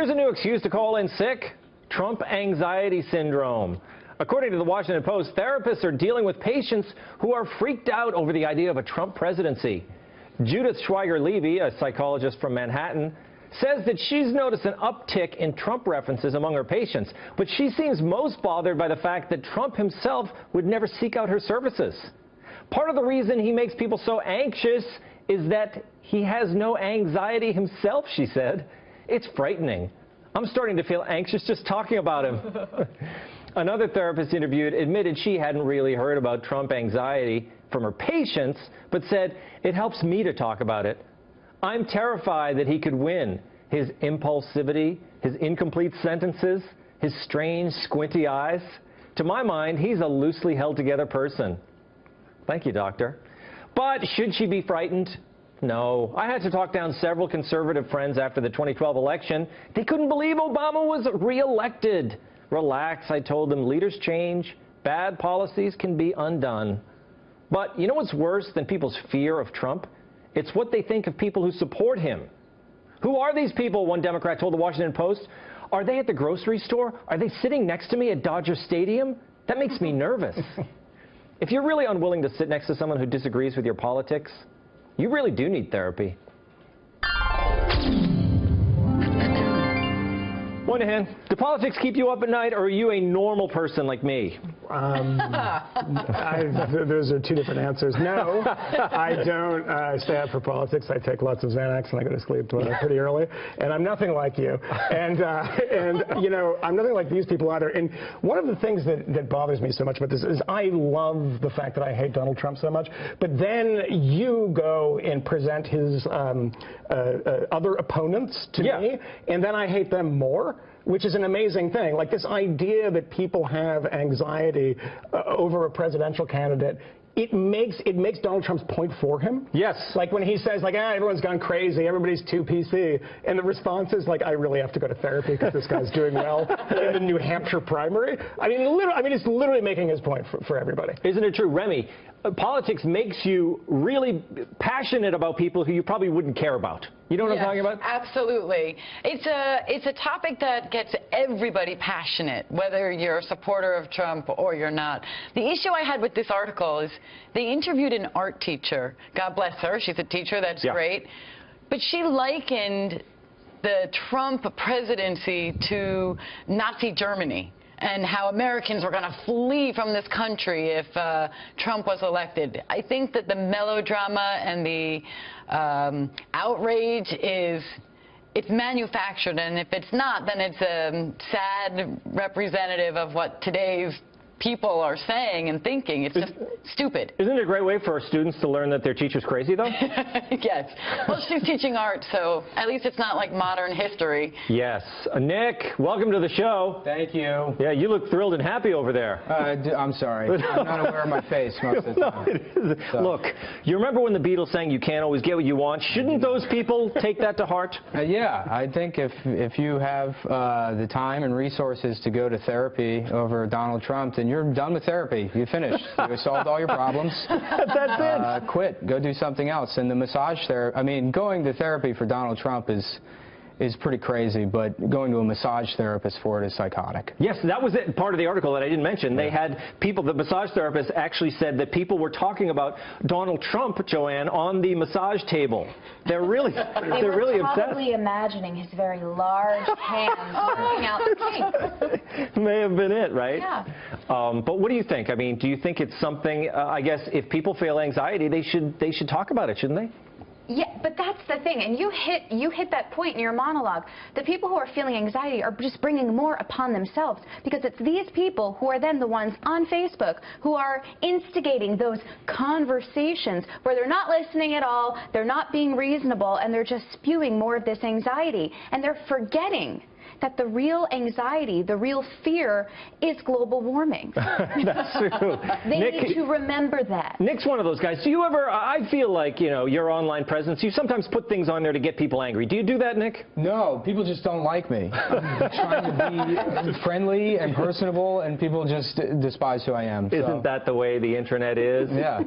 Here's a new excuse to call in sick: Trump anxiety syndrome. According to the Washington Post, therapists are dealing with patients who are freaked out over the idea of a Trump presidency. Judith Schweiger-Levy, a psychologist from Manhattan, says that she's noticed an uptick in Trump references among her patients, but she seems most bothered by the fact that Trump himself would never seek out her services. Part of the reason he makes people so anxious is that he has no anxiety himself, she said. It's frightening. I'm starting to feel anxious just talking about him. Another therapist interviewed admitted she hadn't really heard about Trump anxiety from her patients, but said, "It helps me to talk about it. I'm terrified that he could win. His impulsivity, his incomplete sentences, his strange, squinty eyes. To my mind, he's a loosely held together person." Thank you, doctor. But should she be frightened? No. I had to talk down several conservative friends after the 2012 election. They couldn't believe Obama was reelected. Relax, I told them. Leaders change. Bad policies can be undone. But you know what's worse than people's fear of Trump? It's what they think of people who support him. Who are these people? One Democrat told the Washington Post. Are they at the grocery store? Are they sitting next to me at Dodger Stadium? That makes me nervous. If you're really unwilling to sit next to someone who disagrees with your politics, you really do need therapy. Moynihan, do politics keep you up at night, or are you a normal person like me? Those are two different answers. No, I don't stay up for politics. I take lots of Xanax and I go to sleep pretty early. And I'm nothing like you. And you know, I'm nothing like these people either. And one of the things that bothers me so much about this is I love the fact that I hate Donald Trump so much. But then you go and present his other opponents to me, and then I hate them more, which is an amazing thing. Like this idea that people have anxiety over a presidential candidate, it makes Donald Trump's point for him. Yes. Like when he says, like, everyone's gone crazy, everybody's too PC, and the response is like, I really have to go to therapy because this guy's doing well in the New Hampshire primary. I mean, it's literally making his point for everybody. Isn't it true, Remy? Politics makes you really passionate about people who you probably wouldn't care about. You know what I'm talking about? Absolutely. It's a topic that gets everybody passionate, whether you're a supporter of Trump or you're not. The issue I had with this article is they interviewed an art teacher. God bless her. She's a teacher. That's great. But she likened the Trump presidency to Nazi Germany, and how Americans were going to flee from this country if Trump was elected. I think that the melodrama and the outrage it's manufactured, and if it's not, then it's a sad representative of what today's people are saying and thinking. It's just stupid. Isn't it a great way for our students to learn that their teacher's crazy, though? Yes. Well, she's teaching art, so at least it's not like modern history. Yes. Nick, welcome to the show. Thank you. Yeah, you look thrilled and happy over there. I'm sorry. I'm not aware of my face most of the time. No, it isn't. So. Look, you remember when the Beatles sang, "You can't always get what you want"? Shouldn't those people take that to heart? Yeah, I think if you have the time and resources to go to therapy over Donald Trump, then you're done with therapy. You finished. You solved all your problems. That's it. Quit. Go do something else. And the massage therapy, I mean, going to therapy for Donald Trump is pretty crazy, but going to a massage therapist for it is psychotic. Yes, that was it, part of the article that I didn't mention. They had people, the massage therapist actually said that people were talking about Donald Trump, Joanne, on the massage table. They're really upset. Probably imagining his very large hands working out the kinks. May have been it, right? Yeah. But what do you think? I mean, do you think it's something, I guess, if people feel anxiety, they should talk about it, shouldn't they? Yeah, but that's the thing, and you hit that point in your monologue. The people who are feeling anxiety are just bringing more upon themselves, because it's these people who are then the ones on Facebook who are instigating those conversations where they're not listening at all, they're not being reasonable, and they're just spewing more of this anxiety, and they're forgetting that the real anxiety, the real fear is global warming. That's true. They Nick, need to remember that. Nick's one of those guys. Do you ever, I feel like, you know, your online presence, you sometimes put things on there to get people angry. Do you do that, Nick? No, people just don't like me. I'm trying to be friendly and personable, and people just despise who I am. Isn't that the way the internet is? Yeah.